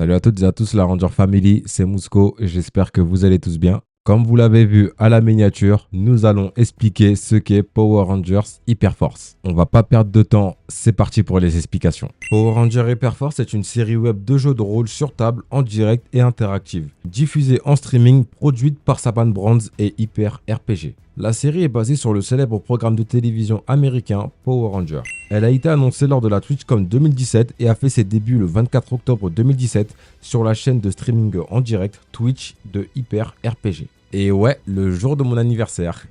Salut à toutes et à tous la Ranger Family, c'est Mousco et j'espère que vous allez tous bien. Comme vous l'avez vu à la miniature, nous allons expliquer ce qu'est Power Rangers Hyperforce. On va pas perdre de temps, c'est parti pour les explications. Power Rangers Hyperforce est une série web de jeux de rôle sur table en direct et interactive, diffusée en streaming, produite par Saban Brands et Hyper RPG. La série est basée sur le célèbre programme de télévision américain Power Rangers. Elle a été annoncée lors de la TwitchCon 2017 et a fait ses débuts le 24 octobre 2017 sur la chaîne de streaming en direct Twitch de Hyper RPG. Et ouais, le jour de mon anniversaire.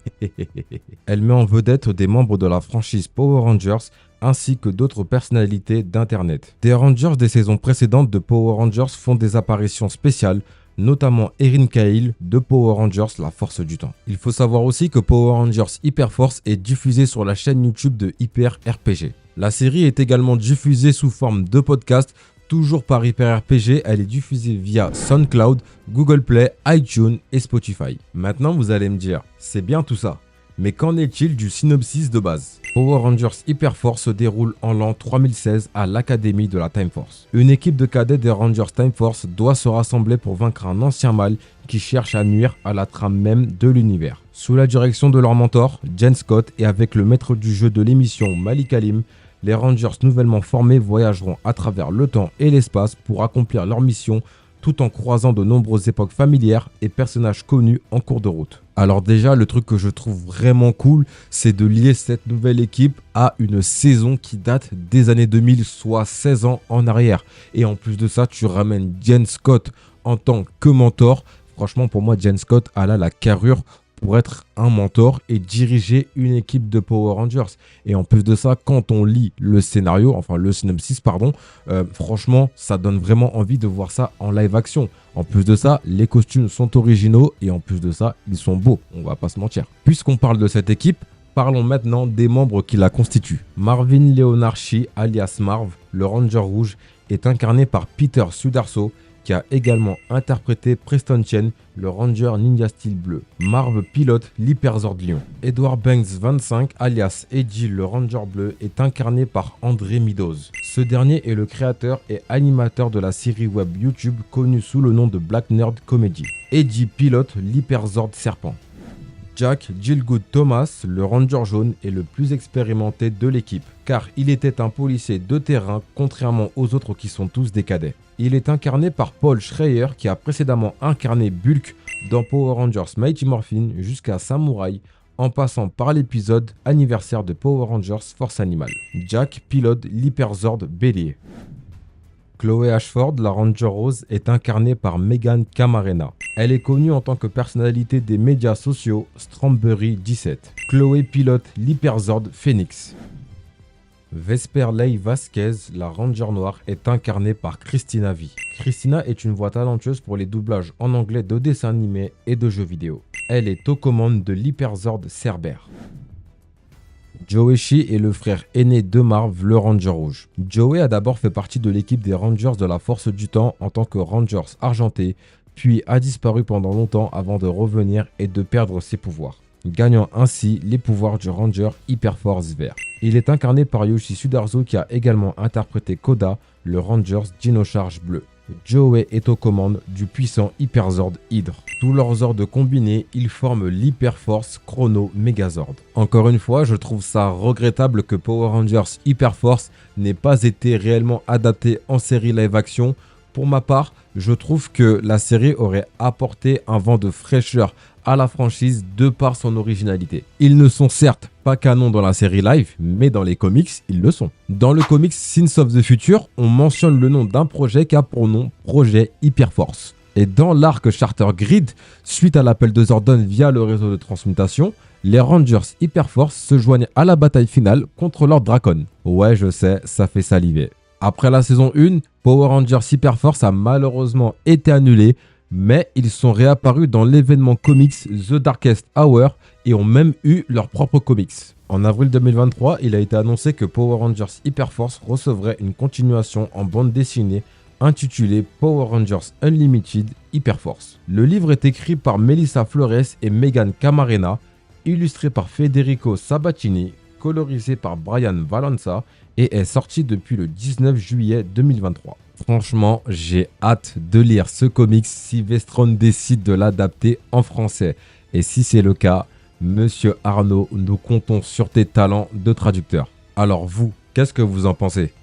Elle met en vedette des membres de la franchise Power Rangers ainsi que d'autres personnalités d'internet. Des Rangers des saisons précédentes de Power Rangers font des apparitions spéciales, notamment Erin Cahill de Power Rangers La Force du Temps. Il faut savoir aussi que Power Rangers Hyperforce est diffusée sur la chaîne YouTube de Hyper RPG. La série est également diffusée sous forme de podcast, toujours par Hyper RPG. Elle est diffusée via SoundCloud, Google Play, iTunes et Spotify. Maintenant vous allez me dire, c'est bien tout ça, mais qu'en est-il du synopsis de base? Power Rangers Hyperforce se déroule en l'an 3016 à l'Académie de la Time Force. Une équipe de cadets des Rangers Time Force doit se rassembler pour vaincre un ancien mal qui cherche à nuire à la trame même de l'univers. Sous la direction de leur mentor, Jen Scott, et avec le maître du jeu de l'émission, Malik Alim, les Rangers nouvellement formés voyageront à travers le temps et l'espace pour accomplir leur mission tout en croisant de nombreuses époques familières et personnages connus en cours de route. Alors déjà, le truc que je trouve vraiment cool, c'est de lier cette nouvelle équipe à une saison qui date des années 2000, soit 16 ans en arrière. Et en plus de ça, tu ramènes Jen Scott en tant que mentor. Franchement, pour moi, Jen Scott a là la carrure pour être un mentor et diriger une équipe de Power Rangers. Et en plus de ça, quand on lit le scénario, enfin le synopsis, pardon, franchement, ça donne vraiment envie de voir ça en live action. En plus de ça, les costumes sont originaux et en plus de ça, ils sont beaux, on va pas se mentir. Puisqu'on parle de cette équipe, parlons maintenant des membres qui la constituent. Marvin Leonarchi, alias Marv, le Ranger Rouge, est incarné par Peter Sudarso, qui a également interprété Preston Chen, le Ranger Ninja Steel Bleu. Marv pilote l'Hyperzord Lion. Edward Banks 25, alias Eddie le Ranger Bleu, est incarné par André Meadows. Ce dernier est le créateur et animateur de la série web YouTube connue sous le nom de Black Nerd Comedy. Eddie pilote l'Hyperzord Serpent. Jack Gilgood Thomas, le Ranger jaune, est le plus expérimenté de l'équipe, car il était un policier de terrain, contrairement aux autres qui sont tous des cadets. Il est incarné par Paul Schreier, qui a précédemment incarné Bulk dans Power Rangers Mighty Morphin jusqu'à Samurai, en passant par l'épisode anniversaire de Power Rangers Force Animale. Jack pilote l'Hyperzord Bélier. Chloé Ashford, la Ranger Rose, est incarnée par Megan Camarena. Elle est connue en tant que personnalité des médias sociaux Strawberry 17. Chloé pilote l'Hyperzord Phoenix. Vesper Leigh Vasquez, la Ranger Noire, est incarnée par Christina V. Christina est une voix talentueuse pour les doublages en anglais de dessins animés et de jeux vidéo. Elle est aux commandes de l'Hyperzord Cerbère. Joey Shee est le frère aîné de Marv, le Ranger Rouge. Joey a d'abord fait partie de l'équipe des Rangers de la Force du Temps en tant que Rangers argenté, puis a disparu pendant longtemps avant de revenir et de perdre ses pouvoirs, gagnant ainsi les pouvoirs du Ranger Hyperforce Vert. Il est incarné par Yoshi Sudarso, qui a également interprété Koda, le Rangers Dino Charge Bleu. Joey est aux commandes du puissant Hyperzord Hydre. Tous leurs ordres combinés, ils forment l'Hyperforce Chrono Megazord. Encore une fois, je trouve ça regrettable que Power Rangers Hyperforce n'ait pas été réellement adapté en série live action. Pour ma part, je trouve que la série aurait apporté un vent de fraîcheur à la franchise de par son originalité. Ils ne sont certes pas canons dans la série live, mais dans les comics, ils le sont. Dans le comics Sins of the Future, on mentionne le nom d'un projet qui a pour nom Projet Hyperforce. Et dans l'arc Charter Grid, suite à l'appel de Zordon via le réseau de transmutation, les Rangers Hyperforce se joignent à la bataille finale contre Lord Dracon. Ouais, je sais, ça fait saliver. Après la saison 1, Power Rangers Hyperforce a malheureusement été annulé, mais ils sont réapparus dans l'événement comics The Darkest Hour et ont même eu leur propre comics. En avril 2023, il a été annoncé que Power Rangers Hyperforce recevrait une continuation en bande dessinée intitulée Power Rangers Unlimited Hyperforce. Le livre est écrit par Melissa Flores et Megan Camarena, illustré par Federico Sabatini, colorisé par Brian Valenza et est sorti depuis le 19 juillet 2023. Franchement, j'ai hâte de lire ce comics si Vestron décide de l'adapter en français. Et si c'est le cas, Monsieur Arnaud, nous comptons sur tes talents de traducteur. Alors vous, qu'est-ce que vous en pensez?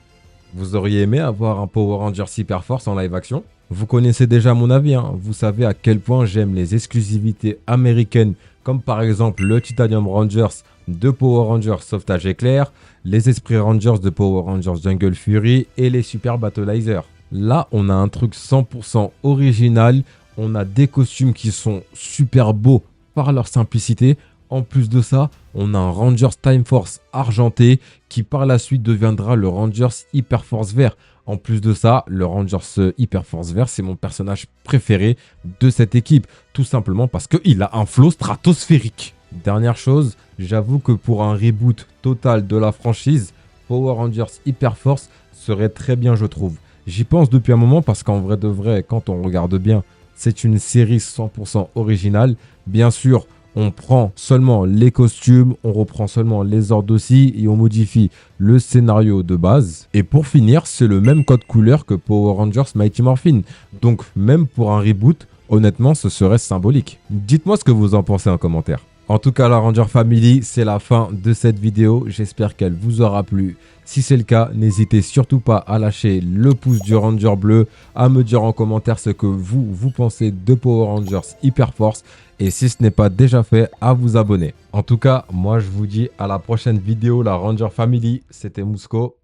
Vous auriez aimé avoir un Power Rangers Hyper Force en live action? Vous connaissez déjà mon avis, hein. Vous savez à quel point j'aime les exclusivités américaines, comme par exemple le Titanium Rangers de Power Rangers Sauvetage Éclair, les Esprits Rangers de Power Rangers Jungle Fury et les Super Battleizer. Là, on a un truc 100% original, on a des costumes qui sont super beaux par leur simplicité. En plus de ça, on a un Rangers Time Force argenté qui par la suite deviendra le Rangers Hyper Force vert. En plus de ça, le Rangers Hyper Force vert, c'est mon personnage préféré de cette équipe. Tout simplement parce qu'il a un flow stratosphérique. Dernière chose, j'avoue que pour un reboot total de la franchise, Power Rangers Hyper Force serait très bien, je trouve. J'y pense depuis un moment parce qu'en vrai de vrai, quand on regarde bien, c'est une série 100% originale. Bien sûr, on prend seulement les costumes, on reprend seulement les ordres aussi et on modifie le scénario de base. Et pour finir, c'est le même code couleur que Power Rangers Mighty Morphin. Donc même pour un reboot, honnêtement, ce serait symbolique. Dites-moi ce que vous en pensez en commentaire. En tout cas, la Ranger Family, c'est la fin de cette vidéo. J'espère qu'elle vous aura plu. Si c'est le cas, n'hésitez surtout pas à lâcher le pouce du Ranger bleu, à me dire en commentaire ce que vous pensez de Power Rangers Hyper Force. Et si ce n'est pas déjà fait, à vous abonner. En tout cas, moi je vous dis à la prochaine vidéo, la Ranger Family. C'était Mousco.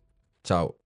Ciao.